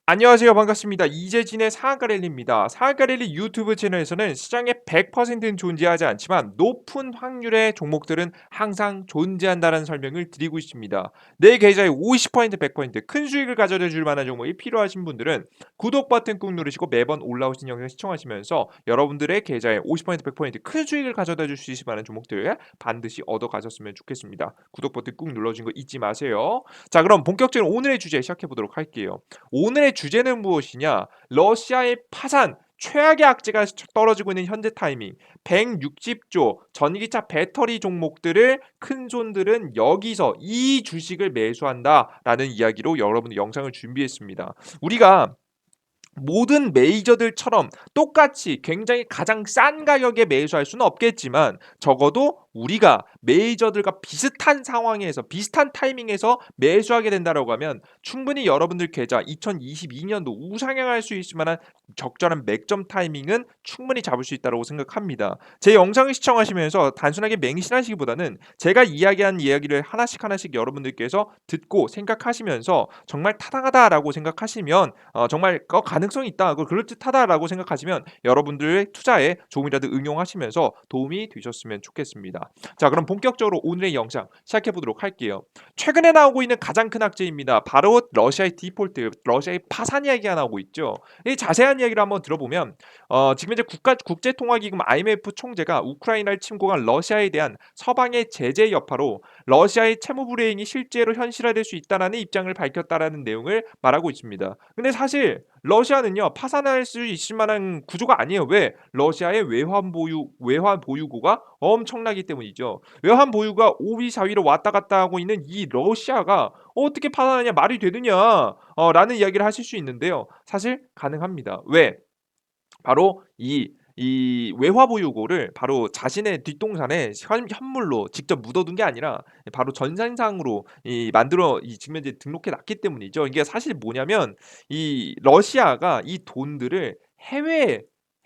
안녕하세요. 반갑습니다. 이재진의 상한가 랠리입니다. 상한가 랠리 유튜브 채널에서는 시장에 100%는 존재하지 않지만 높은 확률의 종목들은 항상 존재한다는 설명을 드리고 있습니다. 내 계좌에 50% 100%큰 수익을 가져다 줄 만한 종목이 필요하신 분들은 구독 버튼 꾹 누르시고 매번 올라오신 영상 시청하시면서 여러분들의 계좌에 50% 100%큰 수익을 가져다 줄 수 있을 만한 종목들을 반드시 얻어 가셨으면 좋겠습니다. 구독 버튼 꾹 눌러주는 거 잊지 마세요. 자, 그럼 본격적으로 오늘의 주제 시작해 보도록 할게요. 오늘의 주제는 무엇이냐? 러시아의 파산, 최악의 악재가 떨어지고 있는 현재 타이밍, 160조 전기차 배터리 종목들을 큰 손들은 여기서 이 주식을 매수한다라는 이야기로 여러분의 영상을 준비했습니다. 우리가 모든 메이저들처럼 똑같이 굉장히 가장 싼 가격에 매수할 수는 없겠지만 적어도 우리가 메이저들과 비슷한 상황에서 비슷한 타이밍에서 매수하게 된다라고 하면 충분히 여러분들 계좌 2022년도 우상향할 수 있을 만한 적절한 맥점 타이밍은 충분히 잡을 수 있다고 생각합니다. 제 영상을 시청하시면서 단순하게 맹신하시기보다는 제가 이야기한 이야기를 하나씩 하나씩 여러분들께서 듣고 생각하시면서 정말 타당하다라고 생각하시면 정말 가능성이 있다, 그럴듯하다라고 생각하시면 여러분들의 투자에 조금이라도 응용하시면서 도움이 되셨으면 좋겠습니다. 자, 그럼 본격적으로 오늘의 영상 시작해 보도록 할게요. 최근에 나오고 있는 가장 큰 악재입니다. 바로 러시아의 디폴트, 러시아의 파산 이야기가 나오고 있죠. 이 자세한 이야기를 한번 들어보면 지금 이제 국제통화기금 IMF 총재가 우크라이나를 침공한 러시아에 대한 서방의 제재 여파로 러시아의 채무 불이행이 실제로 현실화될 수 있다라는 입장을 밝혔다라는 내용을 말하고 있습니다. 근데 사실 러시아는요, 파산할 수 있을 만한 구조가 아니에요. 왜? 러시아의 외환 보유고가 엄청나기 때문이죠. 외환 보유가 5위, 4위로 왔다 갔다 하고 있는 이 러시아가 어떻게 파산하냐, 말이 되느냐 라는 이야기를 하실 수 있는데요. 사실 가능합니다. 왜? 바로 이 외화 보유고를 바로 자신의 뒷동산에 현물로 직접 묻어둔 게 아니라 바로 전산상으로 지금 현재 등록해 놨기 때문이죠. 이게 사실 뭐냐면 이 러시아가 이 돈들을 해외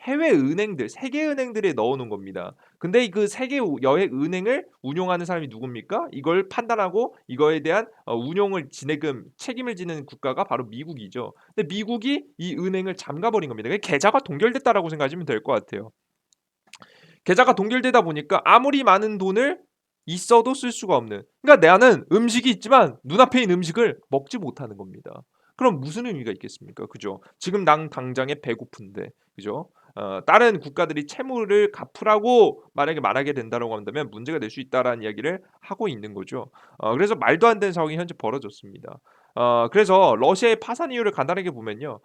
은행들, 세계 은행들에 넣어 놓은 겁니다. 근데 그 세계 여해 은행을 운용하는 사람이 누굽니까? 이걸 판단하고 이거에 대한 운용을 책임을 지는 국가가 바로 미국이죠. 근데 미국이 이 은행을 잠가 버린 겁니다. 계좌가 동결됐다라고 생각하시면 될 것 같아요. 계좌가 동결되다 보니까 아무리 많은 돈을 있어도 쓸 수가 없는. 그러니까 나는 음식이 있지만 눈앞에 있는 음식을 먹지 못하는 겁니다. 그럼 무슨 의미가 있겠습니까? 그죠? 지금 난 당장에 배고픈데, 그죠? 다른 국가들이 채무를 갚으라고 만약에 말하게 된다라고 한다면 문제가 될 수 있다라는 이야기를 하고 있는 거죠. 그래서 말도 안 되는 상황이 현재 벌어졌습니다. 그래서 러시아의 파산 이유를 간단하게 보면요.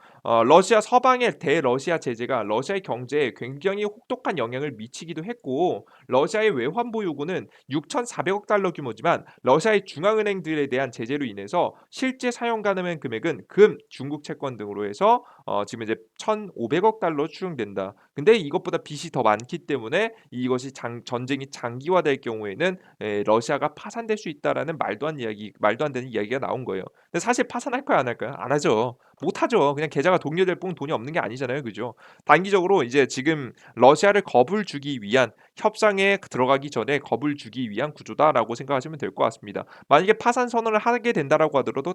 러시아 서방의 대러시아 제재가 러시아의 경제에 굉장히 혹독한 영향을 미치기도 했고 러시아의 외환 보유고는 6,400억 달러 규모지만 러시아의 중앙은행들에 대한 제재로 인해서 실제 사용 가능한 금액은 금, 중국 채권 등으로 해서 지금 이제 1,500억 달러 추정된다. 근데 이것보다 빚이 더 많기 때문에 이것이 전쟁이 장기화될 경우에는 러시아가 파산될 수 있다라는 말도 안 되는 이야기가 나온 거예요. 근데 사실 파산할 거야 안 할까요? 안 하죠. 못 하죠. 그냥 계좌가 동결될 뿐 돈이 없는 게 아니잖아요. 그죠? 단기적으로 이제 지금 러시아를 겁을 주기 위한 협상에 들어가기 전에 겁을 주기 위한 구조다라고 생각하시면 될 것 같습니다. 만약에 파산 선언을 하게 된다라고 하더라도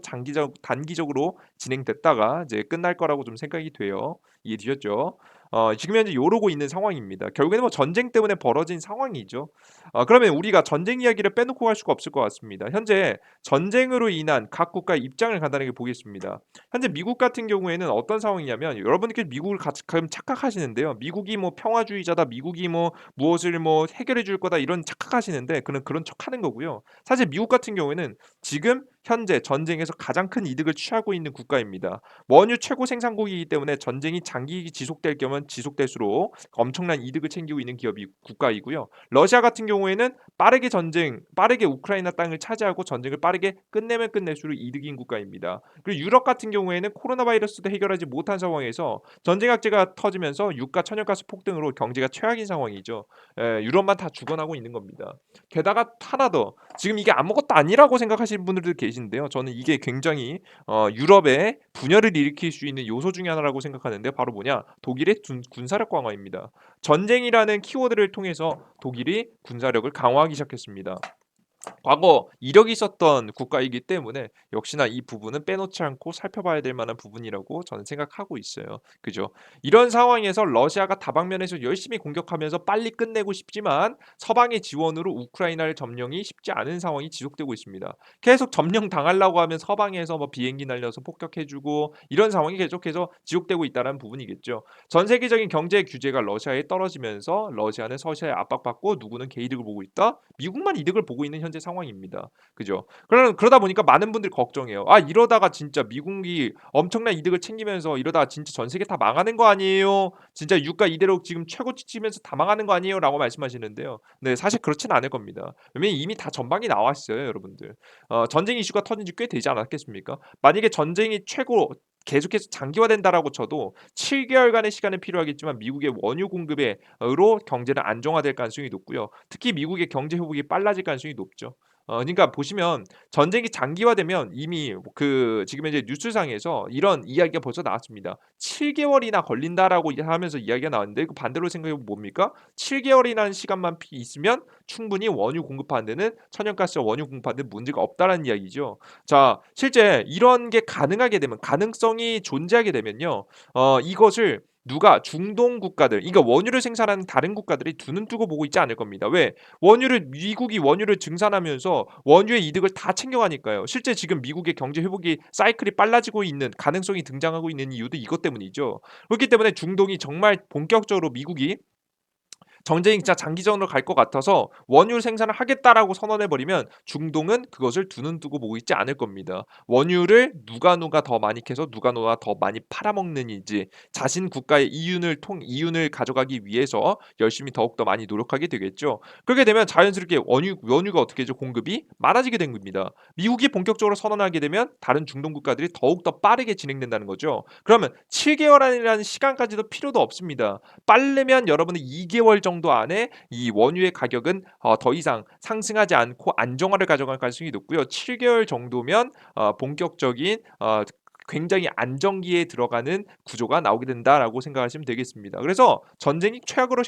단기적으로 진행됐다가 이제 끝날 거라고 좀 생각이 돼요. 이해되셨죠? 지금 현재 요러고 있는 상황입니다. 결국에는 뭐 전쟁 때문에 벌어진 상황이죠. 그러면 우리가 전쟁 이야기를 빼놓고 갈 수가 없을 것 같습니다. 현재 전쟁으로 인한 각 국가의 입장을 간단하게 보겠습니다. 현재 미국 같은 경우에는 어떤 상황이냐면 여러분들께서 미국을 같이 가끔 착각하시는데요. 미국이 뭐 평화주의자다, 미국이 뭐 무엇을 뭐 해결해 줄 거다 이런 착각하시는데 그런 척하는 거고요. 사실 미국 같은 경우에는 지금 현재 전쟁에서 가장 큰 이득을 취하고 있는 국가입니다. 원유 최고 생산국이기 때문에 전쟁이 장기 지속될 경우는 지속될수록 엄청난 이득을 챙기고 있는 기업이 국가이고요. 러시아 같은 경우에는 빠르게 우크라이나 땅을 차지하고 전쟁을 빠르게 끝내면 끝낼수록 이득인 국가입니다. 그리고 유럽 같은 경우에는 코로나 바이러스도 해결하지 못한 상황에서 전쟁 악재가 터지면서 유가, 천연가스 폭등으로 경제가 최악인 상황이죠. 유럽만 다 죽어나고 있는 겁니다. 게다가 하나 더 지금 이게 아무것도 아니라고 생각하시는 분들도 계신데요. 저는 이게 굉장히 유럽에 분열을 일으킬 수 있는 요소 중에 하나라고 생각하는데 바로 뭐냐? 독일의 군사력 강화입니다. 전쟁이라는 키워드를 통해서 독일이 군사력을 강화하기 시작했습니다. 과거 이력이 있었던 국가이기 때문에 역시나 이 부분은 빼놓지 않고 살펴봐야 될 만한 부분이라고 저는 생각하고 있어요. 그죠? 이런 상황에서 러시아가 다방면에서 열심히 공격하면서 빨리 끝내고 싶지만 서방의 지원으로 우크라이나를 점령이 쉽지 않은 상황이 지속되고 있습니다. 계속 점령 당하려고 하면 서방에서 뭐 비행기 날려서 폭격해주고 이런 상황이 계속해서 지속되고 있다는 부분이겠죠. 전 세계적인 경제 규제가 러시아에 떨어지면서 러시아는 서시아에 압박받고 누구는 개이득을 보고 있다. 미국만 이득을 보고 있는 현재 상황입니다. 그죠? 그러다 보니까 많은 분들이 걱정해요. 아 이러다가 진짜 미국이 엄청난 이득을 챙기면서 이러다가 진짜 전 세계 다 망하는 거 아니에요? 진짜 유가 이대로 지금 최고치 치면서 다 망하는 거 아니에요? 라고 말씀하시는데요. 네 사실 그렇진 않을 겁니다. 왜냐면 이미 다 전방이 나와 있어요 여러분들. 전쟁 이슈가 터진 지 꽤 되지 않았겠습니까? 만약에 전쟁이 계속해서 장기화된다라고 쳐도 7개월간의 시간이 필요하겠지만 미국의 원유 공급으로 경제는 안정화될 가능성이 높고요. 특히 미국의 경제 회복이 빨라질 가능성이 높죠. 그러니까 보시면 전쟁이 장기화되면 이미 지금 현재 뉴스상에서 이런 이야기가 벌써 나왔습니다. 7개월이나 걸린다라고 하면서 이야기가 나왔는데 그 반대로 생각해 보면 뭡니까? 7개월이라는 시간만 있으면 충분히 원유 공급하는 데는 천연가스 원유 공급하는 데 문제가 없다라는 이야기죠. 자, 실제 이런 게 가능하게 되면 가능성이 존재하게 되면요. 이것을 누가 중동 국가들, 그러니까 원유를 생산하는 다른 국가들이 두 눈 뜨고 보고 있지 않을 겁니다. 왜? 미국이 원유를 증산하면서 원유의 이득을 다 챙겨가니까요. 실제 지금 미국의 경제 회복이 사이클이 빨라지고 있는 가능성이 등장하고 있는 이유도 이것 때문이죠. 그렇기 때문에 중동이 정말 본격적으로 미국이 전쟁이 진짜 장기전으로 갈 것 같아서 원유 생산을 하겠다라고 선언해 버리면 중동은 그것을 두 눈 뜨고 보고 있지 않을 겁니다. 원유를 누가 더 많이 캐서 누가 더 많이 팔아먹는지 자신 국가의 이윤을 가져가기 위해서 열심히 더욱더 많이 노력하게 되겠죠. 그렇게 되면 자연스럽게 원유가 어떻게 되죠? 공급이 많아지게 된 겁니다. 미국이 본격적으로 선언하게 되면 다른 중동 국가들이 더욱더 빠르게 진행된다는 거죠. 그러면 7개월이라는 시간까지도 필요도 없습니다. 빠르면 여러분은 2개월 정도 안에 이 원유의 가격은 더 이상 상승하지 않고 안정화를 가져갈 가능성이 높고요. 7개월 정도면 본격적인 굉장히 안정기에 들어가는 구조가 나오게 된다라고 생각하시면 되겠습니다. 그래서 전쟁이 최악으로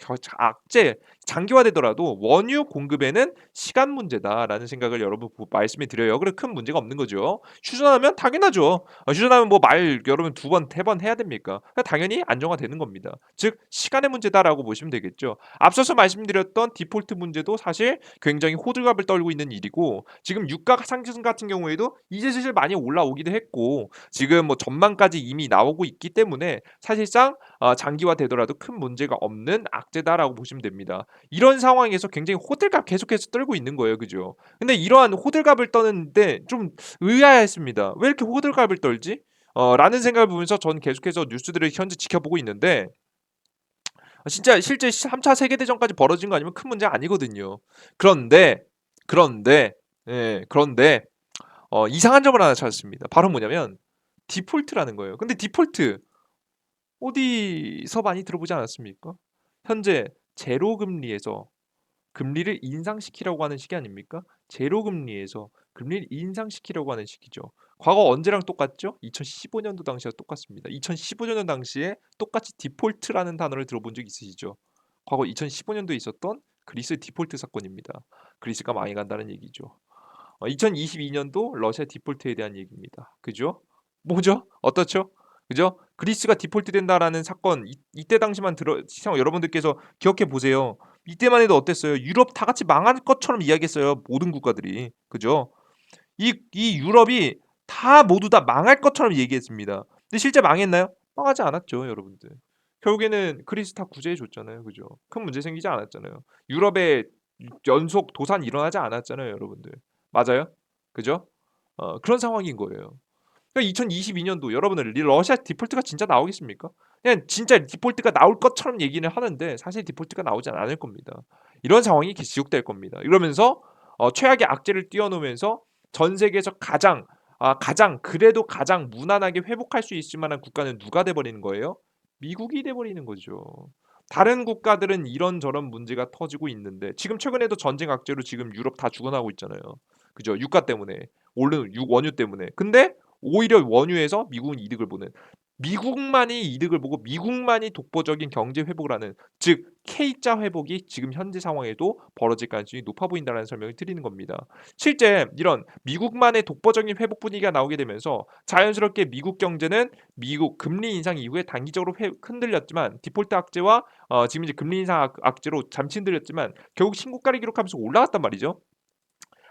장기화되더라도 원유 공급에는 시간 문제다라는 생각을 여러분 말씀해 드려요. 그래 큰 문제가 없는 거죠. 휴전하면 당연하죠. 휴전하면 뭐 말 여러분 두 번, 세 번 해야 됩니까? 당연히 안정화되는 겁니다. 즉 시간의 문제다라고 보시면 되겠죠. 앞서서 말씀드렸던 디폴트 문제도 사실 굉장히 호들갑을 떨고 있는 일이고 지금 유가 상승 같은 경우에도 이제 슬슬 많이 올라오기도 했고 지금 뭐 전망까지 이미 나오고 있기 때문에 사실상 장기화되더라도 큰 문제가 없는 악재다라고 보시면 됩니다. 이런 상황에서 굉장히 호들갑 계속해서 떨고 있는 거예요. 그죠? 근데 이러한 호들갑을 떠는데 좀 의아했습니다. 왜 이렇게 호들갑을 떨지? 라는 생각을 보면서 저는 계속해서 뉴스들을 현재 지켜보고 있는데 진짜 실제 3차 세계대전까지 벌어진 거 아니면 큰 문제가 아니거든요. 그런데 그런데 그런데 이상한 점을 하나 찾았습니다. 바로 뭐냐면 디폴트라는 거예요. 근데 디폴트 어디서 많이 들어보지 않았습니까? 현재 제로 금리에서 금리를 인상시키려고 하는 시기 아닙니까? 제로 금리에서 금리를 인상시키려고 하는 시기죠. 과거 언제랑 똑같죠? 2015년도 당시와 똑같습니다. 2015년 당시에 똑같이 디폴트라는 단어를 들어본 적 있으시죠? 과거 2015년도에 있었던 그리스 디폴트 사건입니다. 그리스가 망해 간다는 얘기죠. 2022년도 러시아 디폴트에 대한 얘기입니다. 그죠? 뭐죠? 어떻죠? 그죠? 그리스가 디폴트 된다라는 사건 이때 당시만 여러분들께서 기억해 보세요. 이때만 해도 어땠어요? 유럽 다 같이 망할 것처럼 이야기했어요. 모든 국가들이. 그죠? 이 유럽이 다 모두 다 망할 것처럼 얘기했습니다. 근데 실제 망했나요? 망하지 않았죠, 여러분들. 결국에는 그리스 다 구제해 줬잖아요. 그죠? 큰 문제 생기지 않았잖아요. 유럽에 연속 도산이 일어나지 않았잖아요, 여러분들. 맞아요? 그죠? 그런 상황인 거예요. 그러니까 2022년도 여러분들 러시아 디폴트가 진짜 나오겠습니까? 그냥 진짜 디폴트가 나올 것처럼 얘기는 하는데 사실 디폴트가 나오지 않을 겁니다. 이런 상황이 지속될 겁니다. 이러면서 최악의 악재를 띄워놓으면서 전 세계에서 가장 무난하게 회복할 수 있을 만한 국가는 누가 돼 버리는 거예요? 미국이 돼 버리는 거죠. 다른 국가들은 이런저런 문제가 터지고 있는데 지금 최근에도 전쟁 악재로 지금 유럽 다 죽어나고 있잖아요. 그죠? 유가 때문에 오르는 원유 때문에. 근데 오히려 원유에서 미국은 이득을 보는. 미국만이 이득을 보고 미국만이 독보적인 경제 회복을 하는, 즉 K자 회복이 지금 현재 상황에도 벌어질 가능성이 높아 보인다는 설명을 드리는 겁니다. 실제 이런 미국만의 독보적인 회복 분위기가 나오게 되면서 자연스럽게 미국 경제는 미국 금리 인상 이후에 단기적으로 흔들렸지만 디폴트 악재와 지금 이제 금리 인상 악재로 잠시 흔들렸지만 결국 신고가를 기록하면서 올라갔단 말이죠.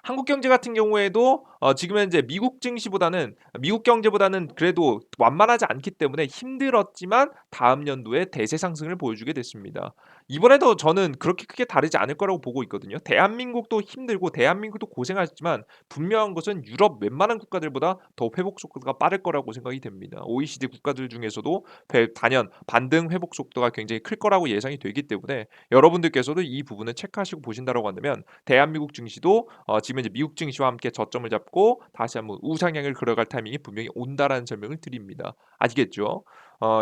한국 경제 같은 경우에도 지금 현재 미국 경제보다는 그래도 완만하지 않기 때문에 힘들었지만 다음 연도에 대세 상승을 보여주게 됐습니다. 이번에도 저는 그렇게 크게 다르지 않을 거라고 보고 있거든요. 대한민국도 힘들고 대한민국도 고생하셨지만 분명한 것은 유럽 웬만한 국가들보다 더 회복 속도가 빠를 거라고 생각이 됩니다. OECD 국가들 중에서도 단연 반등 회복 속도가 굉장히 클 거라고 예상이 되기 때문에 여러분들께서도 이 부분을 체크하시고 보신다라고 한다면 대한민국 증시도 지금 이제 미국 증시와 함께 저점을 잡고 다시 한번 우상향을 걸어갈 타이밍이 분명히 온다라는 설명을 드립니다. 아시겠죠?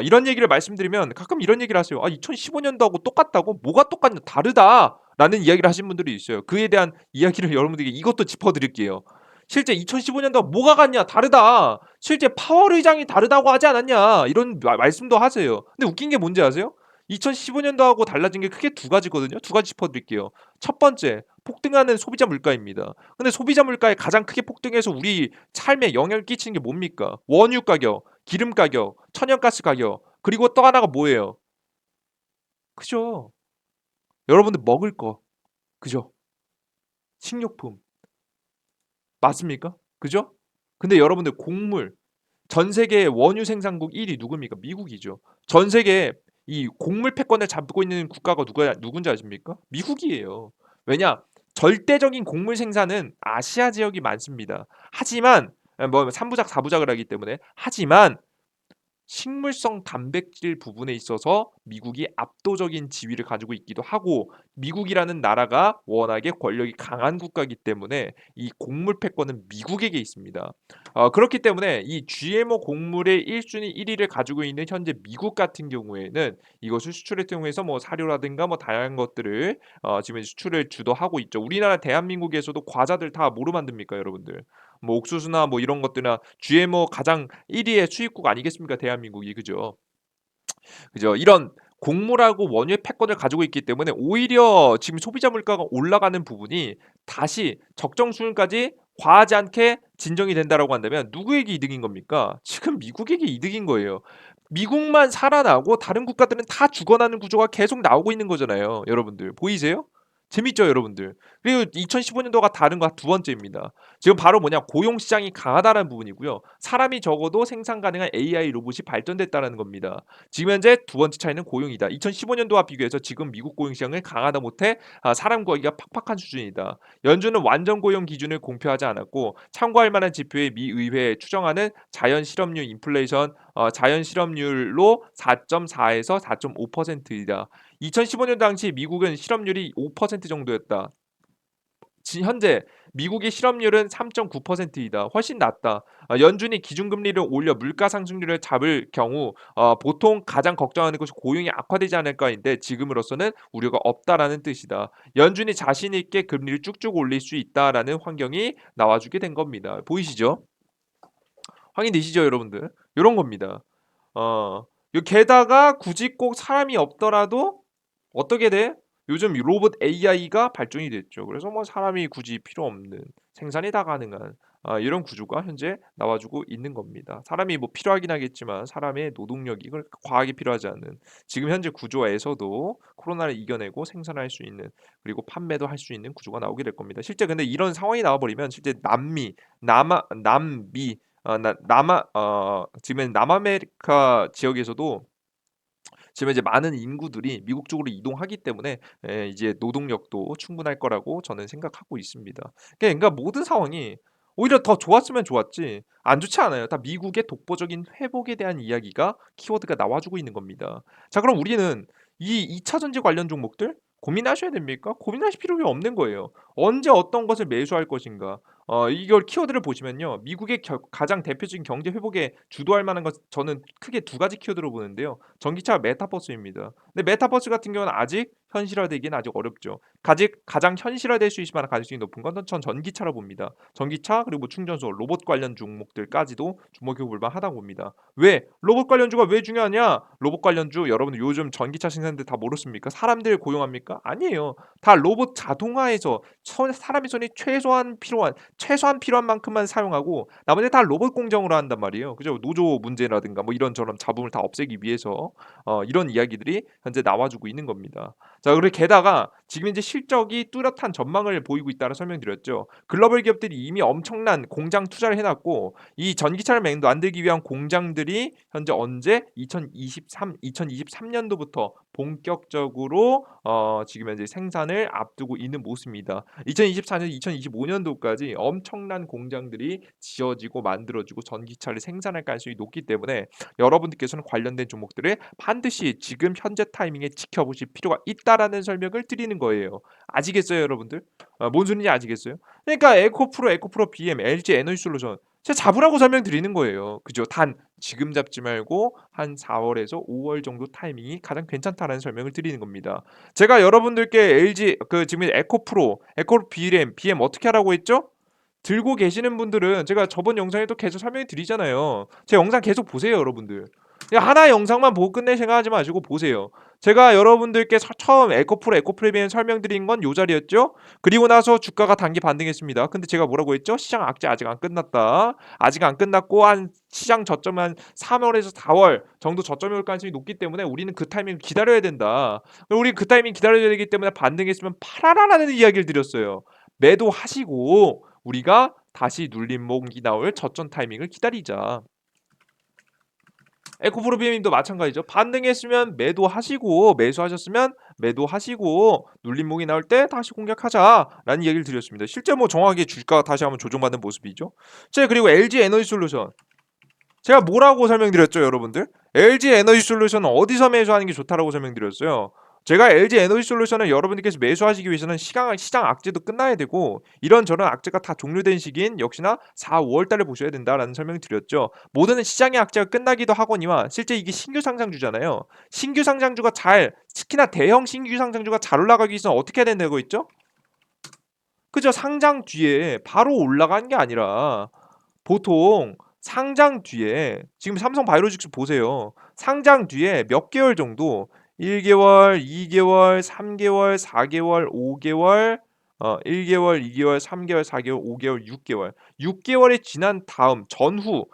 이런 얘기를 말씀드리면 가끔 이런 얘기를 하세요. "아 2015년도하고 똑같다고? 뭐가 똑같냐? 다르다."라는 이야기를 하신 분들이 있어요. 그에 대한 이야기를 여러분들에게 이것도 짚어 드릴게요. 실제 "2015년도와 뭐가 같냐? 다르다. 실제 파월 의장이 다르다고 하지 않았냐?" 이런 말씀도 하세요. 근데 웃긴 게 뭔지 아세요? 2015년도하고 달라진 게 크게 두 가지거든요. 두 가지 짚어 드릴게요. 첫 번째, 폭등하는 소비자 물가입니다. 근데 소비자 물가에 가장 크게 폭등해서 우리 삶에 영향을 끼치는 게 뭡니까? 원유 가격, 기름 가격, 천연가스 가격, 그리고 또 하나가 뭐예요? 그죠? 여러분들 먹을 거, 그죠? 식료품, 맞습니까? 그죠? 근데 여러분들 곡물, 전 세계 원유 생산국 1위 누굽니까? 미국이죠. 전 세계 이 곡물 패권을 잡고 있는 국가가 누군지 아십니까? 미국이에요. 왜냐? 절대적인 곡물 생산은 아시아 지역이 많습니다. 하지만 뭐 3부작 4부작을 하기 때문에 하지만 식물성 단백질 부분에 있어서 미국이 압도적인 지위를 가지고 있기도 하고 미국이라는 나라가 워낙에 권력이 강한 국가이기 때문에 이 곡물 패권은 미국에게 있습니다. 그렇기 때문에 이 GMO 곡물의 1순위 1위를 가지고 있는 현재 미국 같은 경우에는 이것을 수출을 통해서 뭐 사료라든가 뭐 다양한 것들을 지금 수출을 주도하고 있죠. 우리나라 대한민국에서도 과자들 다 뭐로 만듭니까, 여러분들? 뭐 옥수수나 뭐 이런 것들이나 GMO 가장 1위의 수입국 아니겠습니까? 대한민국이. 그죠? 그죠? 이런 곡물하고 원유의 패권을 가지고 있기 때문에 오히려 지금 소비자 물가가 올라가는 부분이 다시 적정 수준까지 과하지 않게 진정이 된다라고 한다면 누구에게 이득인 겁니까? 지금 미국에게 이득인 거예요. 미국만 살아나고 다른 국가들은 다 죽어나는 구조가 계속 나오고 있는 거잖아요. 여러분들 보이세요? 재밌죠, 여러분들? 그리고 2015년도가 다른 거 두 번째입니다. 지금 바로 뭐냐? 고용 시장이 강하다는 부분이고요. 사람이 적어도 생산 가능한 AI 로봇이 발전됐다는 겁니다. 지금 현재 두 번째 차이는 고용이다. 2015년도와 비교해서 지금 미국 고용 시장을 강하다 못해 사람 구하기가 팍팍한 수준이다. 연준은 완전 고용 기준을 공표하지 않았고 참고할 만한 지표의 미 의회에 추정하는 자연 실업률 인플레이션 자연 실업률로 4.4에서 4.5%이다. 2015년 당시 미국은 실업률이 5% 정도였다. 현재 미국의 실업률은 3.9%이다. 훨씬 낮다. 연준이 기준금리를 올려 물가 상승률을 잡을 경우 보통 가장 걱정하는 것이 고용이 악화되지 않을까인데 지금으로서는 우려가 없다라는 뜻이다. 연준이 자신 있게 금리를 쭉쭉 올릴 수 있다라는 환경이 나와주게 된 겁니다. 보이시죠? 확인되시죠, 여러분들? 이런 겁니다. 어, 게다가 굳이 꼭 사람이 없더라도 어떻게 돼? 요즘 로봇 AI가 발전이 됐죠. 그래서 뭐 사람이 굳이 필요 없는 생산이 다 가능한 이런 구조가 현재 나와주고 있는 겁니다. 사람이 뭐 필요하긴 하겠지만 사람의 노동력이 이걸 과하게 필요하지 않는 지금 현재 구조에서도 코로나를 이겨내고 생산할 수 있는 그리고 판매도 할 수 있는 구조가 나오게 될 겁니다. 실제 근데 이런 상황이 나와버리면 실제 남미 지금 남아메리카 지역에서도 지금 이제 많은 인구들이 미국 쪽으로 이동하기 때문에 이제 노동력도 충분할 거라고 저는 생각하고 있습니다. 그러니까 모든 상황이 오히려 더 좋았으면 좋았지 안 좋지 않아요. 다 미국의 독보적인 회복에 대한 이야기가 키워드가 나와주고 있는 겁니다. 자, 그럼 우리는 이 2차 전지 관련 종목들 고민하셔야 됩니까? 고민하실 필요가 없는 거예요. 언제 어떤 것을 매수할 것인가? 이걸 키워드를 보시면요. 미국의 가장 대표적인 경제 회복에 주도할 만한 것 저는 크게 두 가지 키워드로 보는데요. 전기차 메타버스입니다. 근데 메타버스 같은 경우는 아직 현실화되기는 아직 어렵죠. 가장 현실화될 수 있을 만한 가능성이 높은 건 전 전기차라 봅니다. 전기차 그리고 뭐 충전소, 로봇 관련 종목들까지도 주목해 볼 만하다고 봅니다. 왜? 로봇 관련주가 왜 중요하냐? 로봇 관련주 여러분들 요즘 전기차 생산들 다 모르십니까? 사람들 고용합니까? 아니에요. 다 로봇 자동화해서 사람의 손이 최소한 필요한 만큼만 사용하고 나머지 다 로봇 공정으로 한단 말이에요. 그죠? 노조 문제라든가 뭐 이런저런 잡음을 다 없애기 위해서 이런 이야기들이 현재 나와주고 있는 겁니다. 자, 그리고 게다가 지금 이제 실적이 뚜렷한 전망을 보이고 있다는 설명드렸죠. 글로벌 기업들이 이미 엄청난 공장 투자를 해놨고 이 전기차를 만들기 위한 공장들이 현재 언제 2023년도부터 본격적으로 지금 현재 생산을 앞두고 있는 모습입니다. 2024년, 2025년도까지 엄청난 공장들이 지어지고 만들어지고 전기차를 생산할 가능성이 높기 때문에 여러분들께서는 관련된 종목들을 반드시 지금 현재 타이밍에 지켜보실 필요가 있다라는 설명을 드리는 거예요. 아시겠어요, 여러분들? 뭔 소리인지 아시겠어요? 그러니까 에코프로 BM, LG 에너지솔루션 제가 잡으라고 설명드리는 거예요. 그죠? 단 지금 잡지 말고 한 4월에서 5월 정도 타이밍이 가장 괜찮다라는 설명을 드리는 겁니다. 제가 여러분들께 LG 지금 에코프로 BM 어떻게 하라고 했죠? 들고 계시는 분들은 제가 저번 영상에도 계속 설명해 드리잖아요. 제 영상 계속 보세요, 여러분들. 그냥 하나 영상만 보고 끝낼 생각하지 마시고 보세요. 제가 여러분들께 처음 에코프로비엔 설명드린 건 요 자리였죠. 그리고 나서 주가가 단기 반등했습니다. 근데 제가 뭐라고 했죠? 시장 악재 아직 안 끝났다. 아직 안 끝났고 한 시장 저점 한 3월에서 4월 정도 저점이 올 가능성이 높기 때문에 우리는 그 타이밍을 기다려야 된다. 우리 그 타이밍 기다려야 되기 때문에 반등했으면 팔아라라는 이야기를 드렸어요. 매도하시고 우리가 다시 눌림목이 나올 저점 타이밍을 기다리자. 에코프로비엠도 마찬가지죠. 반등했으면 매도하시고 매수하셨으면 매도하시고 눌림목이 나올 때 다시 공략하자라는 얘기를 드렸습니다. 실제 뭐 정확하게 주가가 다시 한번 조정받는 모습이죠. 제 그리고 LG 에너지솔루션 제가 뭐라고 설명드렸죠, 여러분들? LG 에너지솔루션은 어디서 매수하는 게 좋다라고 설명드렸어요. 제가 LG 에너지솔루션을 여러분들께서 매수하시기 위해서는 시장 악재도 끝나야 되고 이런저런 악재가 다 종료된 시기인 역시나 4, 5월 달에 보셔야 된다라는 설명을 드렸죠. 모든 시장의 악재가 끝나기도 하거니와 실제 이게 신규 상장주잖아요. 신규 상장주가 특히나 대형 신규 상장주가 잘 올라가기 위해서는 어떻게 해야 된다고 했죠? 그죠? 상장 뒤에 바로 올라가는 게 아니라 보통 상장 뒤에 지금 삼성바이오로직스 보세요. 상장 뒤에 몇 개월 정도 1개월, 2개월, 3개월, 4개월, 5개월 1개월, 2개월, 3개월, 4개월, 5개월, 6개월. 6개월이 지난 다음 전후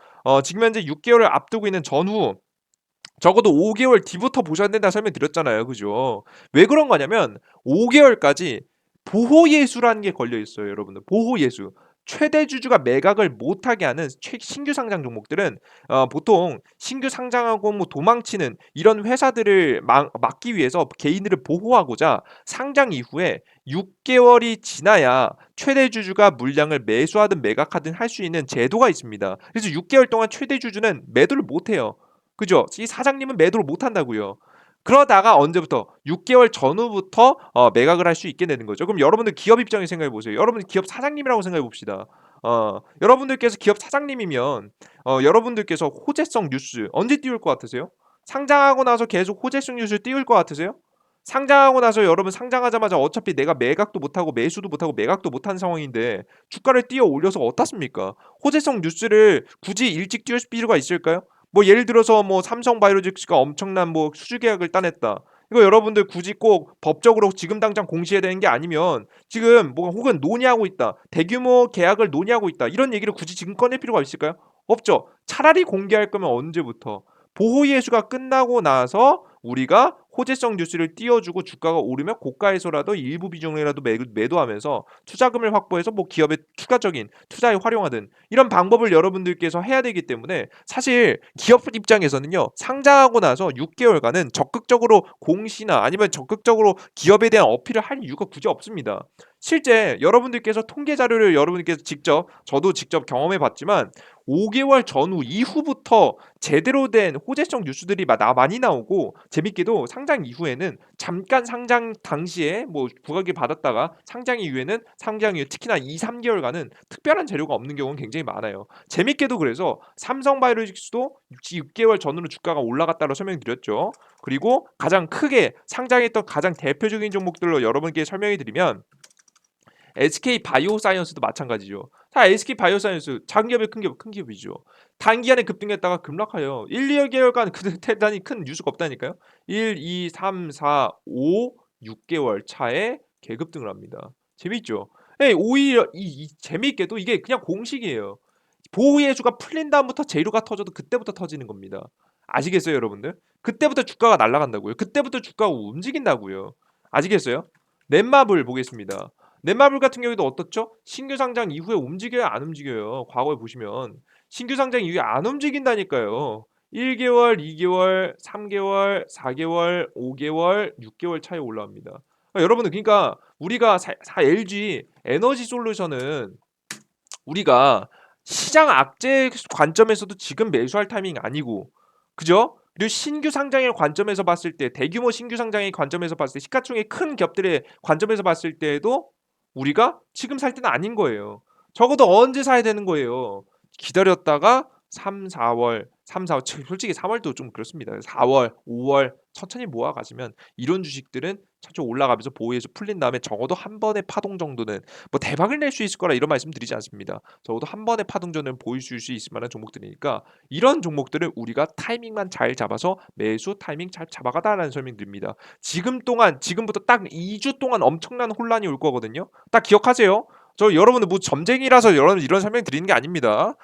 지금 현재 6개월을 앞두고 있는 전후 적어도 5개월 뒤부터 보셔야 된다 설명드렸잖아요. 그죠? 왜 그런 거냐면 5개월까지 보호예수라는 게 걸려 있어요, 여러분들. 보호예수. 최대 주주가 매각을 못하게 하는 신규 상장 종목들은 보통 신규 상장하고 뭐 도망치는 이런 회사들을 막기 위해서 개인들을 보호하고자 상장 이후에 6개월이 지나야 최대 주주가 물량을 매수하든 매각하든 할 수 있는 제도가 있습니다. 그래서 6개월 동안 최대 주주는 매도를 못해요. 그죠? 이 사장님은 매도를 못 한다고요. 그러다가 언제부터 6개월 전후부터 매각을 할 수 있게 되는 거죠. 그럼 여러분들 기업 입장에 생각해 보세요. 여러분들 기업 사장님이라고 생각해 봅시다. 여러분들께서 기업 사장님이면 여러분들께서 호재성 뉴스 언제 띄울 것 같으세요? 상장하고 나서 계속 호재성 뉴스 띄울 것 같으세요? 상장하고 나서 여러분 상장하자마자 어차피 내가 매각도 못하고 매수도 못하고 매각도 못한 상황인데 주가를 띄어 올려서 어떻습니까? 호재성 뉴스를 굳이 일찍 띄울 필요가 있을까요? 뭐 예를 들어서 뭐 삼성바이오로직스가 엄청난 뭐 수주 계약을 따냈다. 이거 여러분들 굳이 꼭 법적으로 지금 당장 공시해야 되는 게 아니면 지금 뭐 혹은 논의하고 있다. 대규모 계약을 논의하고 있다. 이런 얘기를 굳이 지금 꺼낼 필요가 있을까요? 없죠. 차라리 공개할 거면 언제부터 보호 예수가 끝나고 나서 우리가 호재성 뉴스를 띄워주고 주가가 오르면 고가에서라도 일부 비중이라도 매도하면서 투자금을 확보해서 뭐 기업의 추가적인 투자에 활용하든 이런 방법을 여러분들께서 해야 되기 때문에 사실 기업 입장에서는요 상장하고 나서 6개월간은 적극적으로 공시나 아니면 적극적으로 기업에 대한 어필을 할 이유가 굳이 없습니다. 실제 여러분들께서 통계 자료를 여러분들께서 저도 직접 경험해 봤지만 5개월 전후 이후부터 제대로 된 호재성 뉴스들이 많이 나오고 재밌게도 상장 이후에는 잠깐 상장 당시에 뭐 부각이 받았다가 상장 이후에는 상장 이후 특히나 2-3개월간은 특별한 재료가 없는 경우는 굉장히 많아요. 재밌게도 그래서 삼성바이오로직스도 6개월 전으로 주가가 올라갔다고 설명드렸죠. 그리고 가장 크게 상장했던 가장 대표적인 종목들로 여러분께 설명해 드리면 SK 바이오사이언스도 마찬가지죠. 다 SK 바이오사이언스 작은 기업의 큰 기업이죠. 단기간에 급등했다가 급락하여 1-2개월간 그 대단히 큰 뉴스가 없다니까요. 1, 2, 3, 4, 5, 6개월 차에 개급등을 합니다. 재밌죠? 예, 오히려 재미있게도 이게 그냥 공식이에요. 보호예수가 풀린 다음부터 재료가 터져도 그때부터 터지는 겁니다. 아시겠어요, 여러분들? 그때부터 주가가 날아간다고요. 그때부터 주가가 움직인다고요. 아시겠어요? 넷마블 보겠습니다. 넷마블 같은 경우에도 어떻죠? 신규 상장 이후에 움직여요, 안 움직여요? 과거에 보시면 신규 상장 이후에 안 움직인다니까요. 1개월, 2개월, 3개월, 4개월, 5개월, 6개월 차에 올라옵니다. 여러분들 그러니까 우리가 LG 에너지 솔루션은 우리가 시장 악재 관점에서도 지금 매수할 타이밍이 아니고, 그죠? 그리고 신규 상장의 관점에서 봤을 때, 대규모 신규 상장의 관점에서 봤을 때, 시가총액 큰 기업들의 관점에서 봤을 때에도 우리가 지금 살 때는 아닌 거예요. 적어도 언제 사야 되는 거예요. 기다렸다가 3, 4월, 3, 4월, 솔직히 3월도 좀 그렇습니다. 4월, 5월 천천히 모아 가시면 이런 주식들은 천천히 올라가면서 보호해서 풀린 다음에 적어도 한 번의 파동 정도는 뭐 대박을 낼 수 있을 거라 이런 말씀 드리지 않습니다. 적어도 한 번의 파동전을 보여줄 수 있을 만한 종목들이니까 이런 종목들을 우리가 타이밍만 잘 잡아서 매수 타이밍 잘 잡아가다라는 설명드립니다. 지금부터 딱 2주 동안 엄청난 혼란이 올 거거든요. 딱 기억하세요. 저 여러분들 뭐 점쟁이라서 여러분 이런 설명 드리는 게 아닙니다.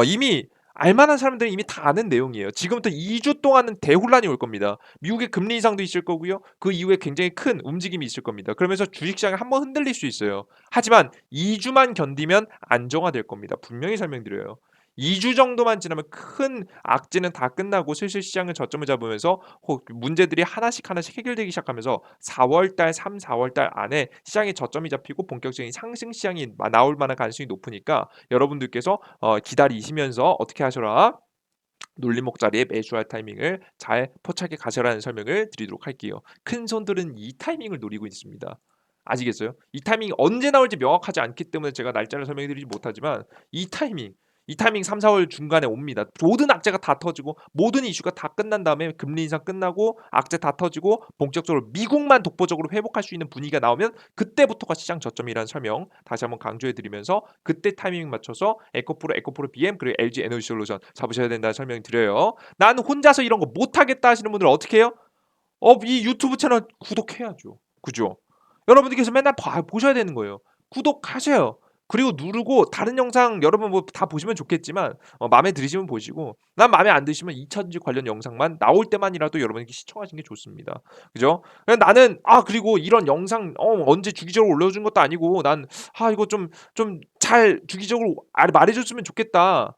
이미 알만한 사람들은 이미 다 아는 내용이에요. 지금부터 2주 동안은 대혼란이 올 겁니다. 미국의 금리 인상도 있을 거고요. 그 이후에 굉장히 큰 움직임이 있을 겁니다. 그러면서 주식시장이 한번 흔들릴 수 있어요. 하지만 2주만 견디면 안정화될 겁니다. 분명히 설명드려요. 2주 정도만 지나면 큰 악재는 다 끝나고 슬슬 시장은 저점을 잡으면서 문제들이 하나씩 해결되기 시작하면서 4월달, 3, 4월달 안에 시장의 저점이 잡히고 본격적인 상승 시장이 나올 만한 가능성이 높으니까 여러분들께서 기다리시면서 어떻게 하셔라? 눌림목 자리에 매수할 타이밍을 잘 포착해 가셔라는 설명을 드리도록 할게요. 큰 손들은 이 타이밍을 노리고 있습니다. 아시겠어요? 이 타이밍이 언제 나올지 명확하지 않기 때문에 제가 날짜를 설명해 드리지 못하지만 이 타이밍 3, 4월 중간에 옵니다. 모든 악재가 다 터지고 모든 이슈가 다 끝난 다음에 금리 인상 끝나고 악재 다 터지고 본격적으로 미국만 독보적으로 회복할 수 있는 분위기가 나오면 그때부터가 시장 저점이라는 설명 다시 한번 강조해 드리면서 그때 타이밍 맞춰서 에코프로 BM 그리고 LG 에너지 솔루션 잡으셔야 된다는 설명 드려요. 나는 혼자서 이런 거 못하겠다 하시는 분들 어떻게 해요? 이 유튜브 채널 구독해야죠. 그죠? 여러분들께서 맨날 보셔야 되는 거예요. 구독하세요. 그리고 누르고 다른 영상 여러분 뭐 다 보시면 좋겠지만 마음에 들으시면 보시고 난 마음에 안 드시면 2차전지 관련 영상만 나올 때만이라도 여러분께 시청하시는 게 좋습니다. 그죠? 그냥 나는 그리고 이런 영상 언제 주기적으로 올려준 것도 아니고 난 이거 좀 잘 주기적으로 말해줬으면 좋겠다.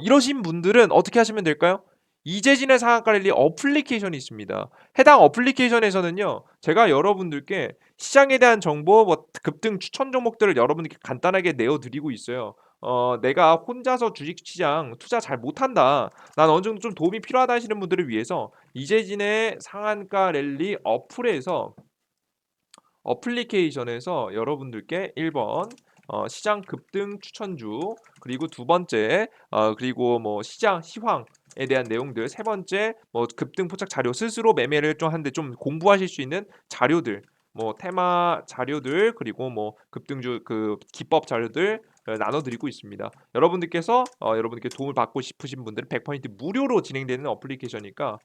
이러신 분들은 어떻게 하시면 될까요? 이재진의 상한가 랠리 어플리케이션이 있습니다. 해당 어플리케이션에서는요. 제가 여러분들께 시장에 대한 정보, 뭐 급등 추천 종목들을 여러분들께 간단하게 내어드리고 있어요. 내가 혼자서 주식시장 투자 잘 못한다. 난 어느 정도 좀 도움이 필요하다 하시는 분들을 위해서 이재진의 상한가 랠리 어플리케이션에서 여러분들께 1번 시장 급등 추천주 그리고 두 번째 그리고 뭐 시장 시황에 대한 내용들 세 번째 뭐 급등 포착 자료 스스로 매매를 좀 하는데 좀 공부하실 수 있는 자료들 뭐 테마 자료들 그리고 뭐 급등주 그 기법 자료들 나눠드리고 있습니다. 여러분들께 도움을 받고 싶으신 분들은 100% 무료로 진행되는 어플리케이션이니까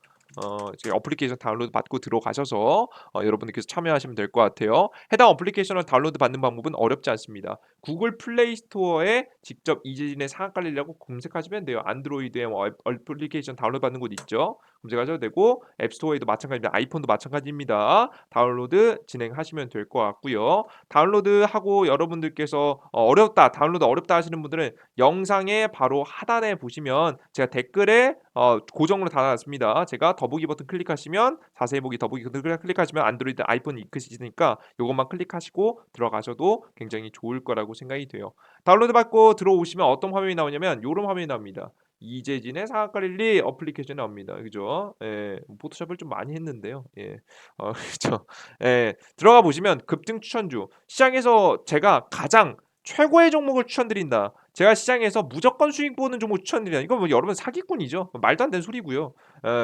저희 어플리케이션 다운로드 받고 들어가셔서 여러분들께서 참여하시면 될 것 같아요. 해당 어플리케이션을 다운로드 받는 방법은 어렵지 않습니다. 구글 플레이 스토어에 직접 이재진의 상한가 랠리라고 검색하시면 돼요. 안드로이드에 어플리케이션 다운로드 받는 곳 있죠. 검색하셔도 되고 앱스토어에도 마찬가지입니다. 아이폰도 마찬가지입니다. 다운로드 진행하시면 될 것 같고요. 다운로드하고 여러분들께서 어렵다, 다운로드 어렵다 하시는 분들은 영상의 바로 하단에 보시면 제가 댓글에 고정으로 달아놨습니다. 제가 더보기 버튼 클릭하시면 자세히 보기 더보기 버튼 클릭하시면 안드로이드 아이폰 익으시니까 이것만 클릭하시고 들어가셔도 굉장히 좋을 거라고 생각이 돼요. 다운로드 받고 들어오시면 어떤 화면이 나오냐면 이런 화면이 나옵니다. 이재진의 상한가릴리 어플리케이션이 나옵니다. 그죠? 예, 포토샵을 좀 많이 했는데요. 예, 그렇죠. 예, 들어가 보시면 급등 추천주 시장에서 제가 가장 최고의 종목을 추천드린다. 제가 시장에서 무조건 수익 보는 종목 추천드린다. 이거 뭐 여러분 사기꾼이죠. 말도 안 되는 소리고요.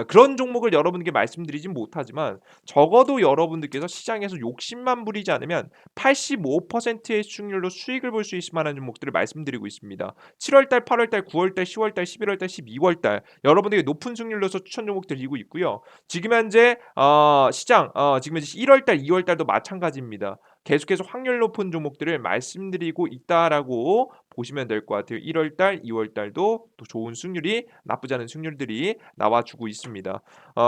그런 종목을 여러분께 말씀드리진 못하지만 적어도 여러분들께서 시장에서 욕심만 부리지 않으면 85%의 수익률로 수익을 볼 수 있을 만한 종목들을 말씀드리고 있습니다. 7월달, 8월달, 9월달, 10월달, 11월달, 12월달 여러분들에게 높은 수익률로서 추천 종목들 드리고 있고요. 지금 현재 시장 지금 현재 1월달, 2월달도 마찬가지입니다. 계속해서 확률 높은 종목들을 말씀드리고 있다라고 보시면 될 것 같아요. 1월달, 2월달도 또 좋은 수익률이 나쁘지 않은 수익률들이 나와주고 있습니다.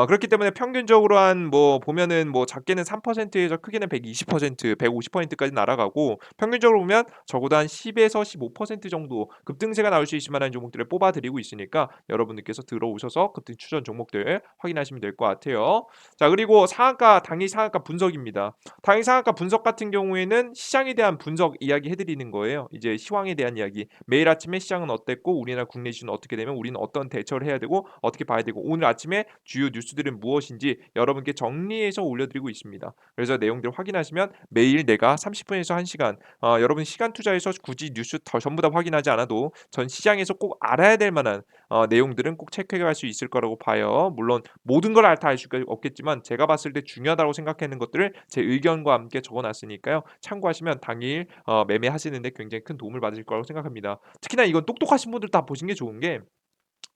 그렇기 때문에 평균적으로 한 뭐 보면은 뭐 작게는 3%에서 크게는 120%, 150%까지 날아가고 평균적으로 보면 적어도 한 10에서 15% 정도 급등세가 나올 수 있을 만한 종목들을 뽑아드리고 있으니까 여러분들께서 들어오셔서 급등 추천 종목들 확인하시면 될 것 같아요. 자, 그리고 상한가 당일 상한가 분석입니다. 당일 상한가 분석 같은 경우에는 시장에 대한 분석 이야기 해드리는 거예요. 이제 시황에 대한 이야기. 매일 아침에 시장은 어땠고 우리나라 국내 이슈는 어떻게 되면 우리는 어떤 대처를 해야 되고 어떻게 봐야 되고 오늘 아침에 주요 뉴스들은 무엇인지 여러분께 정리해서 올려드리고 있습니다. 그래서 내용들 확인하시면 매일 내가 30분에서 1시간 여러분 시간 투자해서 굳이 뉴스 전부 다 확인하지 않아도 전 시장에서 꼭 알아야 될 만한 내용들은 꼭 체크해 갈 수 있을 거라고 봐요. 물론 모든 걸 다 알 수가 없겠지만 제가 봤을 때 중요하다고 생각하는 것들을 제 의견과 함께 적어놨으니까요. 참고하시면 당일 매매하시는데 굉장히 큰 도움을 받으실 거라고 생각합니다. 특히나 이건 똑똑하신 분들 다 보신 게 좋은 게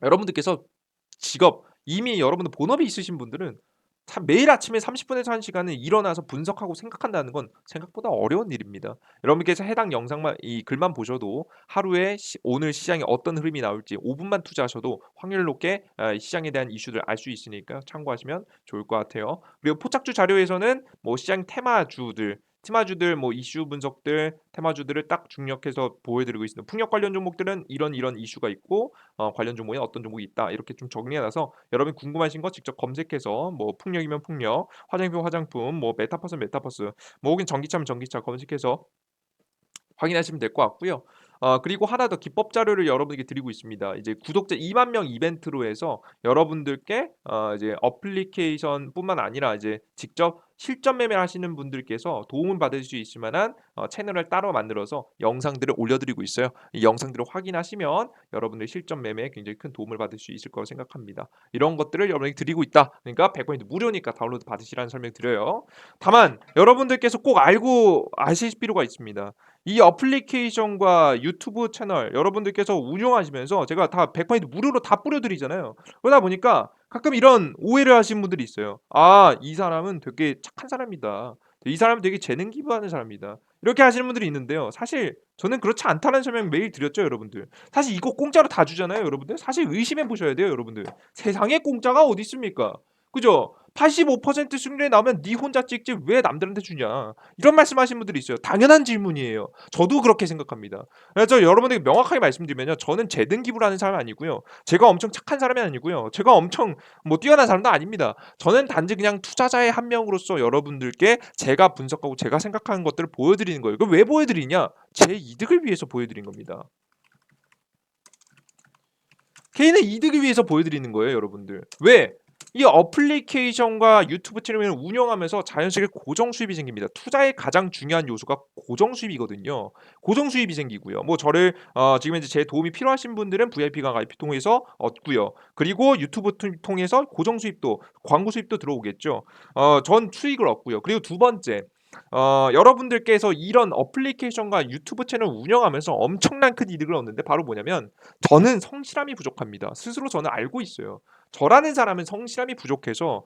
여러분들께서 직업 이미 여러분들 본업이 있으신 분들은 참 매일 아침에 30분에서 1시간을 일어나서 분석하고 생각한다는 건 생각보다 어려운 일입니다. 여러분께서 해당 영상만 이 글만 보셔도 하루에 오늘 시장에 어떤 흐름이 나올지 5분만 투자하셔도 확률 높게 시장에 대한 이슈를 알 수 있으니까 참고하시면 좋을 것 같아요. 그리고 포착주 자료에서는 뭐 시장 테마주들 뭐 이슈 분석들 테마주들을 딱 중력해서 보여드리고 있습니다. 풍력 관련 종목들은 이런 이슈가 있고 관련 종목에 어떤 종목이 있다 이렇게 좀 정리해놔서 여러분 궁금하신 거 직접 검색해서 뭐 풍력이면 풍력, 화장품 화장품, 뭐 메타버스 메타버스, 뭐 혹은 전기차면 전기차 검색해서 확인하시면 될 것 같고요. 그리고 하나 더 기법 자료를 여러분에게 드리고 있습니다. 이제 구독자 2만 명 이벤트로 해서 여러분들께 이제 어플리케이션뿐만 아니라 이제 직접 실전 매매를 하시는 분들께서 도움을 받을 수 있을 만한 채널을 따로 만들어서 영상들을 올려드리고 있어요. 이 영상들을 확인하시면 여러분들 실전 매매에 굉장히 큰 도움을 받을 수 있을 거라고 생각합니다. 이런 것들을 여러분에게 드리고 있다. 그러니까 100% 무료니까 다운로드 받으시라는 설명 드려요. 다만 여러분들께서 꼭 알고 아실 필요가 있습니다. 이 어플리케이션과 유튜브 채널 여러분들께서 운영하시면서 제가 다 100% 무료로 다 뿌려드리잖아요. 그러다 보니까 가끔 이런 오해를 하시는 분들이 있어요. 아, 이 사람은 되게 착한 사람이다. 이 사람은 되게 재능 기부하는 사람이다. 이렇게 하시는 분들이 있는데요. 사실 저는 그렇지 않다는 설명 매일 드렸죠, 여러분들. 사실 이거 공짜로 다 주잖아요, 여러분들. 사실 의심해 보셔야 돼요, 여러분들. 세상에 공짜가 어디 있습니까? 그죠? 85% 수익률이 나오면 네 혼자 찍지 왜 남들한테 주냐? 이런 말씀하시는 분들이 있어요. 당연한 질문이에요. 저도 그렇게 생각합니다. 그래서 여러분에게 명확하게 말씀드리면요. 저는 재능 기부를 하는 사람이 아니고요. 제가 엄청 착한 사람이 아니고요. 제가 엄청 뭐 뛰어난 사람도 아닙니다. 저는 단지 그냥 투자자의 한 명으로서 여러분들께 제가 분석하고 제가 생각하는 것들을 보여드리는 거예요. 그걸 왜 보여드리냐? 제 이득을 위해서 보여드린 겁니다. 개인의 이득을 위해서 보여드리는 거예요, 여러분들. 왜? 이 어플리케이션과 유튜브 채널을 운영하면서 자연스럽게 고정 수입이 생깁니다. 투자의 가장 중요한 요소가 고정 수입이거든요. 고정 수입이 생기고요. 뭐 저를 지금 현재 제 도움이 필요하신 분들은 VIP가 가입 통해서 얻고요. 그리고 유튜브 통해서 고정 수입도 광고 수입도 들어오겠죠. 전 수익을 얻고요. 그리고 두 번째 여러분들께서 이런 어플리케이션과 유튜브 채널 운영하면서 엄청난 큰 이득을 얻는데 바로 뭐냐면 저는 성실함이 부족합니다. 스스로 저는 알고 있어요. 저라는 사람은 성실함이 부족해서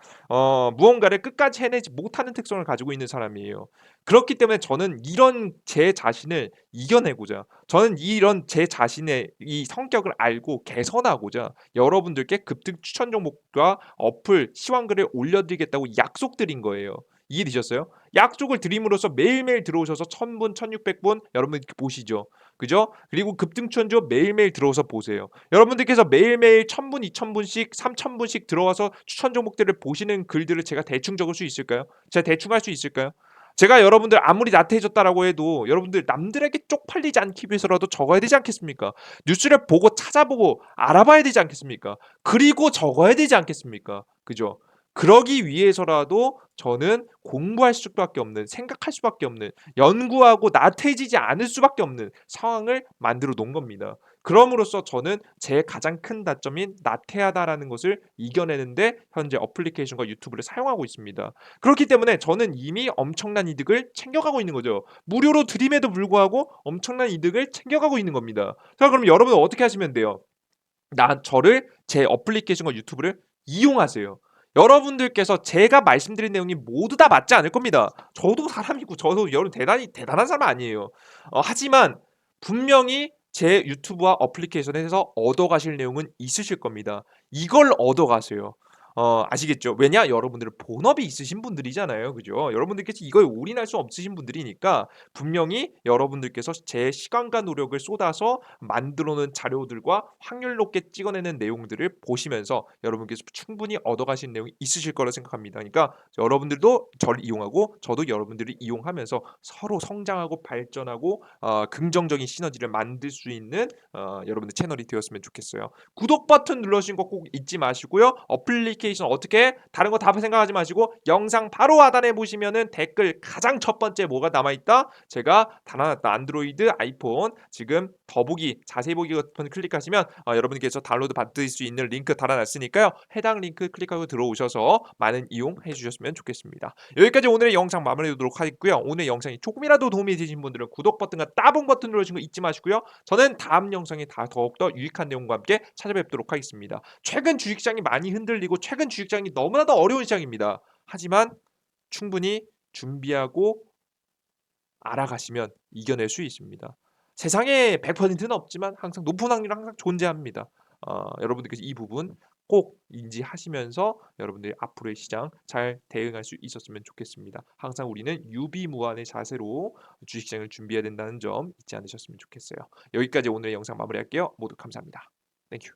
무언가를 끝까지 해내지 못하는 특성을 가지고 있는 사람이에요. 그렇기 때문에 저는 이런 제 자신을 이겨내고자 저는 이런 제 자신의 이 성격을 알고 개선하고자 여러분들께 급등 추천 종목과 어플 시황글을 올려드리겠다고 약속드린 거예요. 이해되셨어요? 약속을 드림으로써 매일매일 들어오셔서 1000분, 1600분 여러분 보시죠. 그죠? 그리고 급등천조 매일매일 들어와서 보세요. 여러분들께서 매일매일 1000분, 2000분씩, 3000분씩 들어와서 추천 종목들을 보시는 글들을 제가 대충 적을 수 있을까요? 제가 대충 할 수 있을까요? 제가 여러분들 아무리 나태해졌다라고 해도 여러분들 남들에게 쪽팔리지 않기 위해서라도 적어야 되지 않겠습니까? 뉴스를 보고 찾아보고 알아봐야 되지 않겠습니까? 그리고 적어야 되지 않겠습니까? 그죠? 그러기 위해서라도 저는 공부할 수밖에 없는 생각할 수밖에 없는 연구하고 나태해지지 않을 수밖에 없는 상황을 만들어 놓은 겁니다. 그럼으로써 저는 제 가장 큰 단점인 나태하다라는 것을 이겨내는데 현재 어플리케이션과 유튜브를 사용하고 있습니다. 그렇기 때문에 저는 이미 엄청난 이득을 챙겨가고 있는 거죠. 무료로 드림에도 불구하고 엄청난 이득을 챙겨가고 있는 겁니다. 자, 그럼 여러분은 어떻게 하시면 돼요? 저를 제 어플리케이션과 유튜브를 이용하세요. 여러분들께서 제가 말씀드린 내용이 모두 다 맞지 않을 겁니다. 저도 사람이고 저도 여러분 대단히 대단한 사람 아니에요. 하지만 분명히 제 유튜브와 어플리케이션에서 얻어가실 내용은 있으실 겁니다. 이걸 얻어가세요. 아시겠죠? 왜냐? 여러분들은 본업이 있으신 분들이잖아요. 그죠? 여러분들께서 이거에 올인할 수 없으신 분들이니까 분명히 여러분들께서 제 시간과 노력을 쏟아서 만들어 놓은 자료들과 확률 높게 찍어내는 내용들을 보시면서 여러분께서 충분히 얻어가신 내용이 있으실 거라 생각합니다. 그러니까 여러분들도 저를 이용하고 저도 여러분들을 이용하면서 서로 성장하고 발전하고 긍정적인 시너지를 만들 수 있는 여러분들 채널이 되었으면 좋겠어요. 구독 버튼 눌러주신 거 꼭 잊지 마시고요. 어플리케이션 어떻게 다른 거 다 생각하지 마시고 영상 바로 하단에 보시면은 댓글 가장 첫 번째 뭐가 남아있다? 제가 달아놨다 안드로이드, 아이폰 지금 더보기 자세히 보기 버튼 클릭하시면 여러분께서 다운로드 받을 수 있는 링크 달아놨으니까요. 해당 링크 클릭하고 들어오셔서 많은 이용해 주셨으면 좋겠습니다. 여기까지 오늘의 영상 마무리하도록 하겠고요. 오늘 영상이 조금이라도 도움이 되신 분들은 구독 버튼과 따봉 버튼 누르시는 거 잊지 마시고요. 저는 다음 영상에 더욱더 유익한 내용과 함께 찾아뵙도록 하겠습니다. 최근 주식시장이 많이 흔들리고 최근 주식시장이 너무나도 어려운 시장입니다. 하지만 충분히 준비하고 알아가시면 이겨낼 수 있습니다. 세상에 100%는 없지만 항상 높은 확률은 항상 존재합니다. 여러분들께서 이 부분 꼭 인지하시면서 여러분들이 앞으로의 시장 잘 대응할 수 있었으면 좋겠습니다. 항상 우리는 유비무환의 자세로 주식시장을 준비해야 된다는 점 잊지 않으셨으면 좋겠어요. 여기까지 오늘의 영상 마무리할게요. 모두 감사합니다. 땡큐.